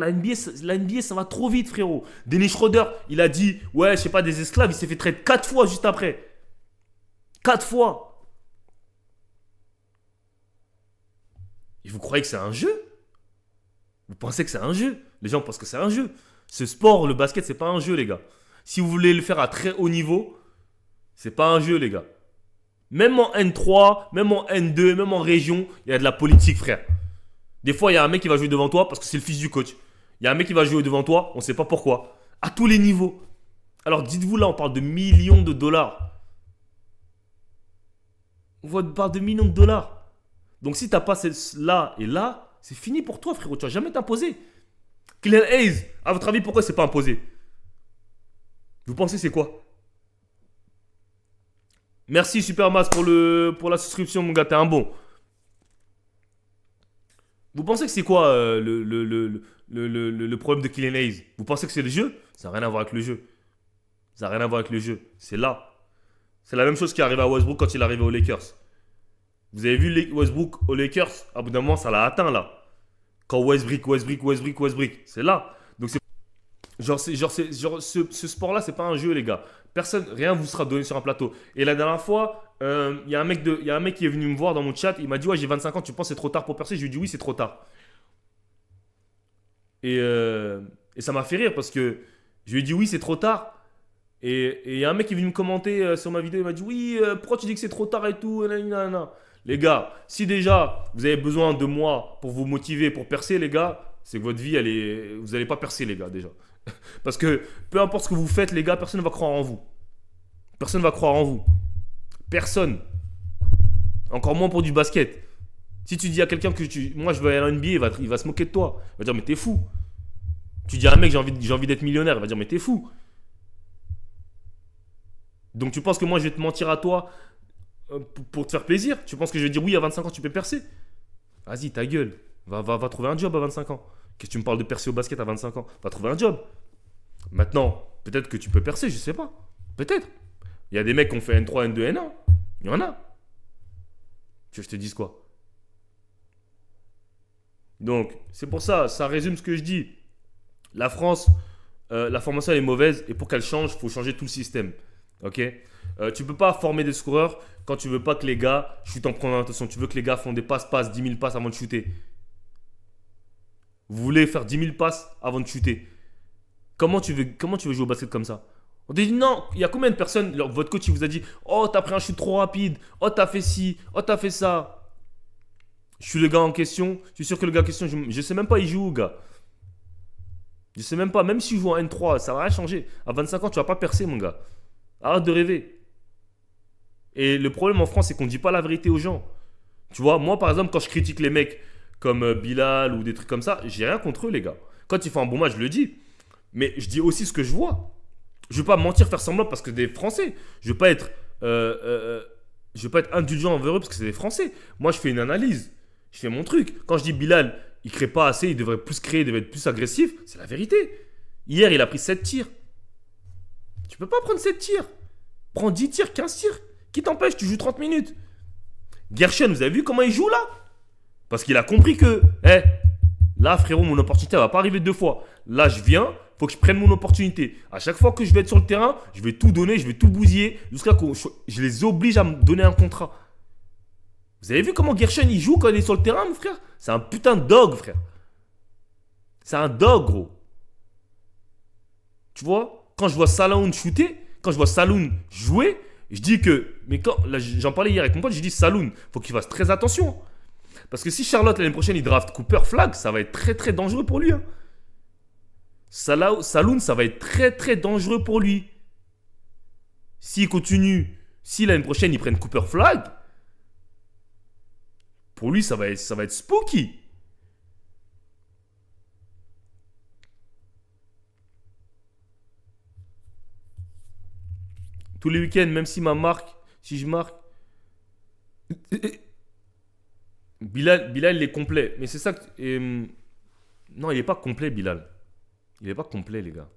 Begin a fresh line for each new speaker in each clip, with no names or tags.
La NBA, ça va trop vite, frérot. Dennis Schroeder, il a dit, ouais, je sais pas, des esclaves, il s'est fait traiter 4 fois juste après. 4 fois. Et vous croyez que c'est un jeu? Vous pensez que c'est un jeu? Les gens pensent que c'est un jeu. Ce sport, le basket, c'est pas un jeu, les gars. Si vous voulez le faire à très haut niveau, c'est pas un jeu, les gars. Même en N3, même en N2, même en région, il y a de la politique, frère. Des fois, il y a un mec qui va jouer devant toi parce que c'est le fils du coach. Il y a un mec qui va jouer devant toi, on ne sait pas pourquoi. À tous les niveaux. Alors dites-vous là, on parle de millions de dollars. On parle de millions de dollars. Donc si t'as pas là et là, c'est fini pour toi, frérot. Tu vas jamais t'imposer. Kylian Hayes, à votre avis, pourquoi c'est pas imposé? Vous pensez c'est quoi? Merci Supermass pour la souscription, mon gars, t'es un bon. Vous pensez que c'est quoi le problème de Kylian Hayes? Vous pensez que c'est le jeu? Ça n'a rien à voir avec le jeu. Ça n'a rien à voir avec le jeu. C'est là. C'est la même chose qui est arrivé à Westbrook quand il est arrivé aux Lakers. Vous avez vu Westbrook aux Lakers? À bout d'un moment, ça l'a atteint là. Quand Westbrook. C'est là. Donc c'est ce sport-là, c'est pas un jeu, les gars. Personne, rien vous sera donné sur un plateau. Et la dernière fois, y a un mec qui est venu me voir dans mon chat. Il m'a dit, ouais, j'ai 25 ans, tu penses que c'est trop tard pour percer? Je lui ai dit, oui, c'est trop tard. Et ça m'a fait rire parce que je lui ai dit, oui, c'est trop tard. Et il y a un mec qui est venu me commenter sur ma vidéo. Il m'a dit, oui, pourquoi tu dis que c'est trop tard et tout? Nanana. Les gars, si déjà vous avez besoin de moi pour vous motiver, pour percer, les gars, c'est que votre vie, vous n'allez pas percer, les gars, déjà. Parce que peu importe ce que vous faites, les gars, personne ne va croire en vous. Personne ne va croire en vous. Personne. Encore moins pour du basket. Si tu dis à quelqu'un que moi je veux aller en NBA, il va se moquer de toi. Il va dire, mais t'es fou. Tu dis à un mec, j'ai envie d'être millionnaire, il va dire, mais t'es fou. Donc tu penses que moi je vais te mentir à toi pour te faire plaisir? Tu penses que je vais dire, oui, à 25 ans tu peux percer? Vas-y, ta gueule. Va trouver un job à 25 ans. Qu'est-ce que tu me parles de percer au basket à 25 ans? Va trouver un job. Maintenant, peut-être que tu peux percer, je sais pas. Peut-être. Il y a des mecs qui ont fait N3, N2, N1. Il y en a. Tu veux que je te dise quoi? Donc, c'est pour ça, ça résume ce que je dis. La France, la formation elle est mauvaise et pour qu'elle change, il faut changer tout le système. Ok. Tu peux pas former des scoreurs quand tu veux pas que les gars shootent en première intention. Tu veux que les gars font des passes, 10 000 passes avant de shooter. Vous voulez faire 10 000 passes avant de shooter. Comment tu veux jouer au basket comme ça? On te dit non, il y a combien de personnes, votre coach il vous a dit, oh t'as pris un shoot trop rapide, oh t'as fait ci, oh t'as fait ça. Je suis le gars en question, je suis sûr que le gars en question, je sais même pas il joue, gars. Je sais même pas, même si je joue en N3, ça va rien changer. À 25 ans, tu vas pas percer, mon gars. Arrête de rêver. Et le problème en France, c'est qu'on dit pas la vérité aux gens. Tu vois, moi par exemple, quand je critique les mecs comme Bilal ou des trucs comme ça, j'ai rien contre eux, les gars. Quand ils font un bon match, je le dis. Mais je dis aussi ce que je vois. Je veux pas mentir, faire semblant parce que des Français. Je veux pas être indulgent envers eux parce que c'est des Français. Moi, je fais une analyse. Je fais mon truc. Quand je dis Bilal, il crée pas assez, il devrait plus créer, il devrait être plus agressif, c'est la vérité. Hier, il a pris 7 tirs. Tu peux pas prendre 7 tirs. Prends 10 tirs, 15 tirs. Qui t'empêche? Tu joues 30 minutes. Gershon, vous avez vu comment il joue là? Parce qu'il a compris que, là, frérot, mon opportunité elle va pas arriver 2 fois. Là, je viens, faut que je prenne mon opportunité. À chaque fois que je vais être sur le terrain, je vais tout donner, je vais tout bousiller, jusqu'à ce que je les oblige à me donner un contrat. Vous avez vu comment Gershon il joue quand il est sur le terrain, mon frère? C'est un putain de dog, frère. C'est un dog, gros. Tu vois, quand je vois Saloun shooter, quand je vois Saloun jouer, je dis que. Mais quand. Là, j'en parlais hier avec mon pote, j'ai dit Saloun, faut qu'il fasse très attention. Parce que si Charlotte l'année prochaine il draft Cooper Flag, ça va être très très dangereux pour lui. Hein. Saloun, ça va être très très dangereux pour lui. S'il continue, si l'année prochaine ils prennent Cooper Flag, pour lui ça va être spooky. Tous les week-ends, même si je marque, Bilal il est complet. Mais c'est ça que. Non, il est pas complet, Bilal. Il est pas complet, les gars.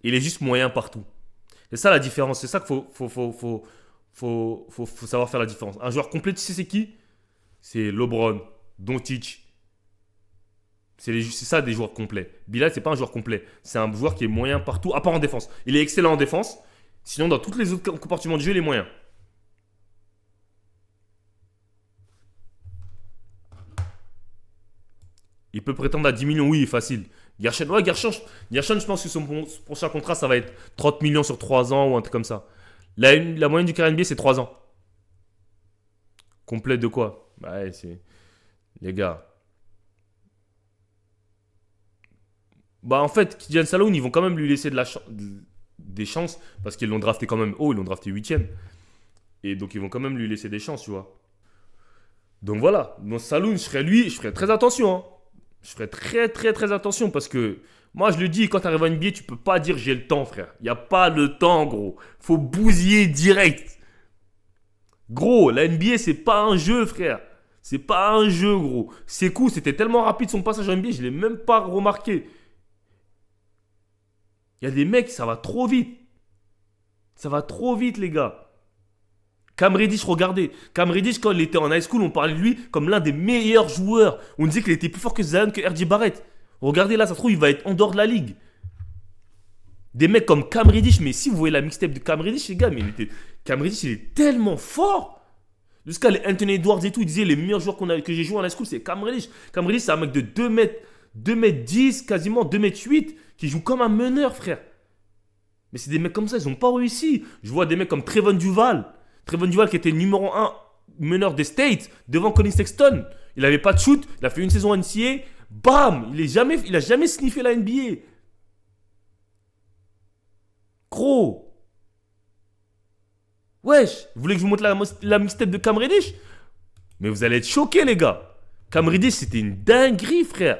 Il est juste moyen partout. C'est ça la différence. C'est ça qu'il faut savoir faire la différence. Un joueur complet, tu sais c'est qui? C'est LeBron, Doncic. C'est ça des joueurs complets. Bilal, c'est pas un joueur complet. C'est un joueur qui est moyen partout, à part en défense. Il est excellent en défense. Sinon, dans tous les autres compartiments de jeu, il est moyen. Il peut prétendre à 10 millions, oui, facile. Gershon, ouais, Gershon, je pense que son prochain contrat, ça va être 30 millions sur 3 ans ou un truc comme ça. La moyenne du carrière NBA, c'est 3 ans. Complet de quoi? Bah, ouais, c'est. Les gars. Bah, en fait, Kylian Saloun, ils vont quand même lui laisser des chances parce qu'ils l'ont drafté quand même haut, ils l'ont drafté 8ème. Et donc, ils vont quand même lui laisser des chances, tu vois. Donc voilà, mon Saloun, je serais lui, je ferais très attention, hein. Je ferais très très très attention parce que moi je le dis, quand tu arrives à NBA, tu peux pas dire j'ai le temps, frère. Il n'y a pas le temps, gros. Faut bousiller direct. Gros, la NBA, c'est pas un jeu, frère. C'est pas un jeu, gros. Sekou, c'était tellement rapide son passage en NBA, je l'ai même pas remarqué. Il y a des mecs, ça va trop vite. Ça va trop vite, les gars. Cam Reddish, regardez. Cam Reddish, quand il était en high school, on parlait de lui comme l'un des meilleurs joueurs. On disait qu'il était plus fort que Zion, que RJ Barrett. Regardez là, ça se trouve, il va être en dehors de la ligue. Des mecs comme Cam Reddish, mais si vous voyez la mixtape de Cam Reddish, les gars, Cam Reddish, il est tellement fort. Jusqu'à les Anthony Edwards et tout, ils disaient les meilleurs joueurs que j'ai joué en high school, c'est Cam Reddish. Cam Reddish, c'est un mec de 2 mètres 10, quasiment 2 mètres 8, qui joue comme un meneur, frère. Mais c'est des mecs comme ça, ils n'ont pas réussi. Je vois des mecs comme Trevon Duval. Trevon Duval qui était numéro 1 meneur des States devant Colin Sexton. Il n'avait pas de shoot, il a fait une saison NCAA. Bam, il a jamais sniffé la NBA. Gros. Wesh, vous voulez que je vous montre la mixtape de Cam Reddish? Mais vous allez être choqués, les gars. Cam Reddish, c'était une dinguerie, frère.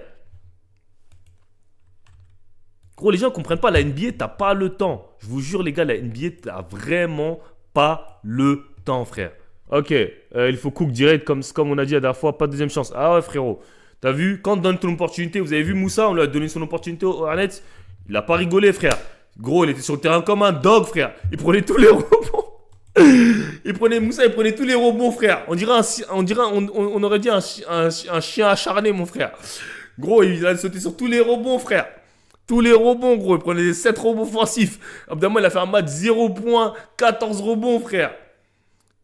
Gros, les gens ne comprennent pas, la NBA, t'as pas le temps. Je vous jure, les gars, la NBA, t'as vraiment pas le temps, frère. Ok, il faut cook direct, comme on a dit la dernière fois, pas de deuxième chance. Ah ouais, frérot. T'as vu, quand on donne ton opportunité, vous avez vu Moussa, on lui a donné son opportunité au Hornets. Il a pas rigolé, frère. Gros, il était sur le terrain comme un dog, frère. Il prenait tous les rebonds. Moussa, il prenait tous les rebonds, frère. On aurait dit un chien acharné, mon frère. Gros, il a sauté sur tous les rebonds, frère. Tous les rebonds, gros. Il prenait 7 rebonds offensifs. Abdamma, il a fait un match 0 points, 14 rebonds, frère.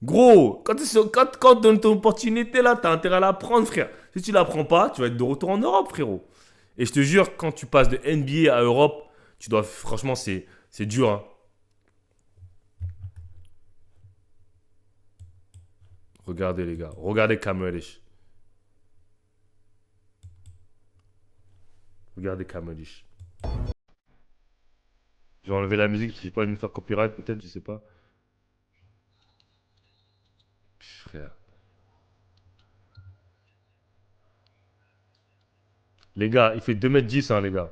Gros, quand donne ton opportunité là, t'as intérêt à la prendre, frère. Si tu la prends pas, tu vas être de retour en Europe, frérot. Et je te jure, quand tu passes de NBA à Europe, franchement, c'est dur, hein. Regardez, les gars. Regardez Cam Reddish. Regardez Cam Reddish. Je vais enlever la musique, je vais pas me faire copyright, peut-être, je sais pas. Frère. Les gars, il fait 2 m 10, hein, les gars.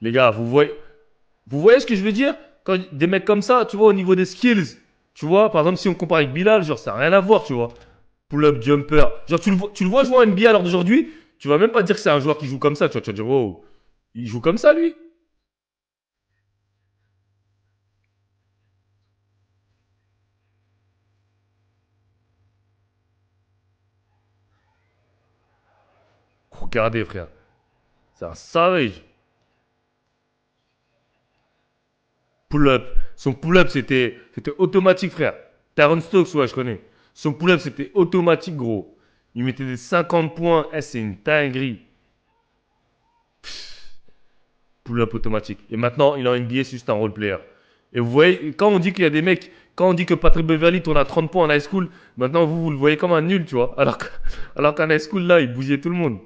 Les gars, vous voyez ce que je veux dire? Quand des mecs comme ça, tu vois, au niveau des skills, tu vois, par exemple, si on compare avec Bilal, genre, ça n'a rien à voir, tu vois. Pull-up, jumper. Genre, tu le vois jouer en NBA à l'heure d'aujourd'hui, tu vas même pas dire que c'est un joueur qui joue comme ça, tu vas dire, wow, il joue comme ça, lui. Regardez, frère. C'est un savage. Pull-up. Son pull-up, c'était automatique, frère. Taron Stokes, ouais, je connais. Son pull-up, c'était automatique, gros. Il mettait des 50 points. Eh, c'est une dinguerie. Pull-up automatique. Et maintenant, il est en NBA, c'est juste un role-player. Et vous voyez, quand on dit qu'il y a des mecs, quand on dit que Patrick Beverly tourne à 30 points en high school, maintenant, vous le voyez comme un nul, tu vois. Alors qu'en high school, là, il bougeait tout le monde.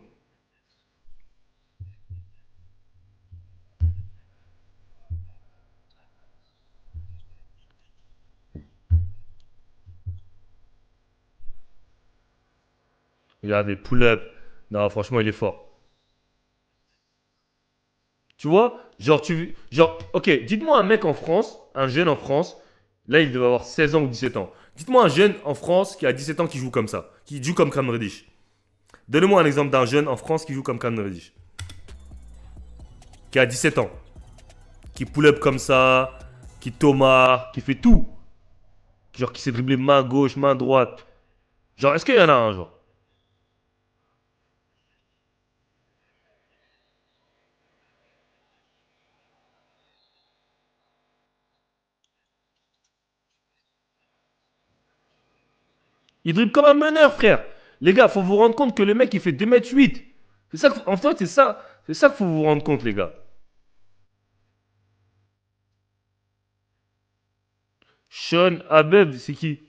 Regardez, pull-up. Non, franchement, il est fort. Tu vois, ok, dites-moi un mec en France, un jeune en France, là il devait avoir 16 ans ou 17 ans. Dites-moi un jeune en France qui a 17 ans qui joue comme ça, qui joue comme Cam Reddish. Donnez-moi un exemple d'un jeune en France qui joue comme Cam Reddish, qui a 17 ans, qui pull up comme ça, qui tomard, qui fait tout, Genre qui sait dribbler main gauche, main droite. Genre, est-ce qu'il y en a un, genre? Il dribble comme un meneur, frère. Les gars, faut vous rendre compte que le mec, il fait 2 m 8. C'est ça, en fait, c'est ça. C'est ça qu'il faut vous rendre compte, les gars. Sean Abeb, c'est qui?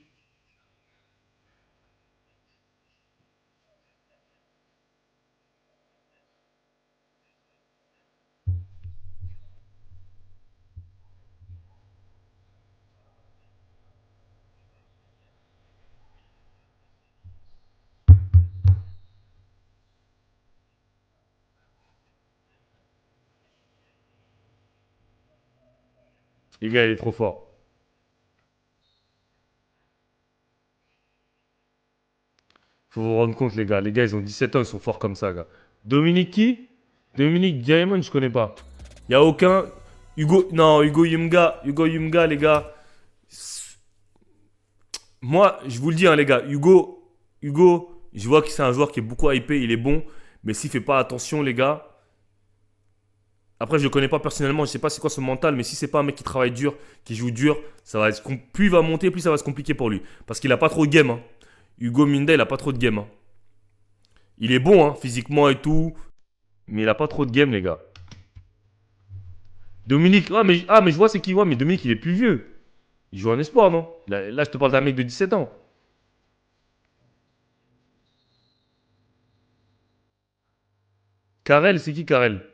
Les gars, il est trop fort. Faut vous rendre compte, les gars. Les gars, ils ont 17 ans, ils sont forts comme ça, gars. Dominique qui? Dominique Diamond, je connais pas. Y a aucun. Hugo. Non, Hugo Yumga. Hugo Yumga, les gars. Moi, je vous le dis, hein, les gars. Hugo, je vois que c'est un joueur qui est beaucoup hypé. Il est bon. Mais s'il fait pas attention, les gars. Après, je le connais pas personnellement. Je sais pas c'est quoi son mental. Mais si c'est pas un mec qui travaille dur, qui joue dur, ça va être. Plus il va monter, plus ça va se compliquer pour lui. Parce qu'il a pas trop de game, hein. Hugo Minda, il a pas trop de game, hein. Il est bon, hein, physiquement et tout. Mais il a pas trop de game, les gars. Dominique, mais je vois c'est qui. Ouais, mais Dominique, il est plus vieux. Il joue en espoir, non? Là, je te parle d'un mec de 17 ans. Karel, c'est qui Karel?